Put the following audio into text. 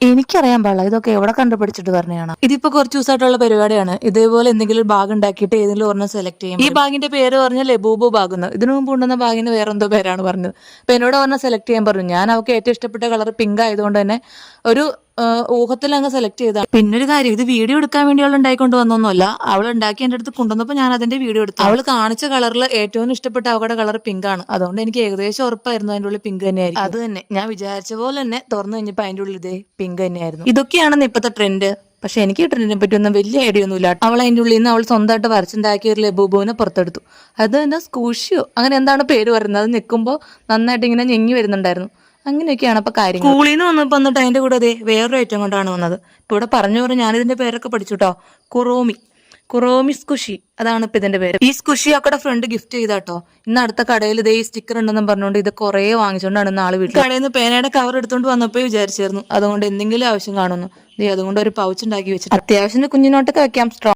എനിക്കറിയാൻ പാടില്ല ഇതൊക്കെ എവിടെ കണ്ടുപിടിച്ചിട്ട് പറഞ്ഞതാണ്. ഇതിപ്പോ കുറച്ച് ദിവസമായിട്ടുള്ള പരിപാടിയാണ്. ഇതേപോലെ എന്തെങ്കിലും ഒരു ബാഗ് ഉണ്ടാക്കിയിട്ട് ഏതെങ്കിലും ഒരെണ്ണം സെലക്ട് ചെയ്യും. ഈ ബാഗിന്റെ പേര് പറഞ്ഞ ലബൂബു ബാഗ് എന്ന്. ഇതിനു മുമ്പ് കൊണ്ടുവന്ന ബാഗിന് വേറെ എന്തോ പേരാണ് പറഞ്ഞത്. അപ്പൊ എന്നോട് ഒരെണ്ണം സെലക്ട് ചെയ്യാൻ പറഞ്ഞു. ഞാൻ അവൾക്ക് ഏറ്റവും ഇഷ്ടപ്പെട്ട കളർ പിങ്ക് ആയതുകൊണ്ട് തന്നെ ഒരു ഊഹത്തിൽ അങ്ങ് സെലക്ട് ചെയ്താണ്. പിന്നൊരു കാര്യം, ഇത് വീഡിയോ എടുക്കാൻ വേണ്ടി അവൾ ഉണ്ടായിക്കൊണ്ട് വന്നൊന്നുമല്ല. അവൾ ഉണ്ടാക്കി എൻ്റെ അടുത്ത് കൊണ്ടുവന്നപ്പോൾ ഞാൻ അതിന്റെ വീഡിയോ എടുത്തു. അവൾ കാണിച്ച കളറിൽ ഏറ്റവും ഇഷ്ടപ്പെട്ട അവളുടെ കളർ പിങ്ക് ആണ്. അതുകൊണ്ട് എനിക്ക് ഏകദേശം ഉറപ്പായിരുന്നു അതിൻ്റെ ഉള്ളിൽ പിങ്ക് തന്നെയായിരിക്കും. അത് തന്നെ ഞാൻ വിചാരിച്ച പോലെ തന്നെ തുറന്നു കഴിഞ്ഞപ്പോൾ അതിൻ്റെ ഉള്ളിൽ ഇതേ പിങ്ക് തന്നെയായിരുന്നു. ഇതൊക്കെയാണെന്ന് ഇപ്പോഴത്തെ ട്രെൻഡ്. പക്ഷെ എനിക്ക് ഈ ട്രെൻഡിനെ പറ്റി ഒന്നും വലിയ ഐഡിയ ഒന്നുമില്ല. അവൾ അതിൻ്റെ ഉള്ളിൽ നിന്ന് അവൾ സ്വന്തമായിട്ട് വരച്ചുണ്ടാക്കിയ ഒരു ലബൂബുവിനെ പുറത്തെടുത്തു. അത് എന്താ സ്കൂഷിയോ അങ്ങനെ എന്താണ് പേര് പറയുന്നത്. അത് നിൽക്കുമ്പോൾ നന്നായിട്ട് ഇങ്ങനെ ഞെങ്ങി വരുന്നുണ്ടായിരുന്നു. അങ്ങനെയൊക്കെയാണ് അപ്പൊ കാര്യങ്ങൾ. സ്കൂളിൽ നിന്ന് വന്നപ്പോൾ വന്നിട്ട് അതിന്റെ കൂടെ അതെ വേറൊരു ഐറ്റം കൊണ്ടാണ് വന്നത്. ഇപ്പൊ ഇവിടെ പറഞ്ഞു ഞാനിതിന്റെ പേരൊക്കെ പഠിച്ചു കേട്ടോ. കുറോമി സ്കുഷി, അതാണ് ഇപ്പൊ ഇതിന്റെ പേര്. ഈ സ്കുഷി ഒക്കെ ഫ്രണ്ട് ഗിഫ്റ്റ് ചെയ്താട്ടോ. ഇന്ന് അടുത്ത കടയിൽ ഇതേ ഈ സ്റ്റിക്കർ ഉണ്ടെന്നും പറഞ്ഞുകൊണ്ട് ഇത് കുറെ വാങ്ങിച്ചുകൊണ്ടാണ് നാളെ വീട്ടിൽ കടയിൽ നിന്ന് പേനയുടെ കവർ എടുത്തോണ്ട് വന്നപ്പോ വിചാരിച്ചായിരുന്നു അതുകൊണ്ട് എന്തെങ്കിലും ആവശ്യം കാണുന്നു. അതുകൊണ്ട് ഒരു പൗച്ച് ഉണ്ടാക്കി വെച്ചിട്ട് അത്യാവശ്യം കുഞ്ഞിനോട്ടൊക്കെ വെക്കാം.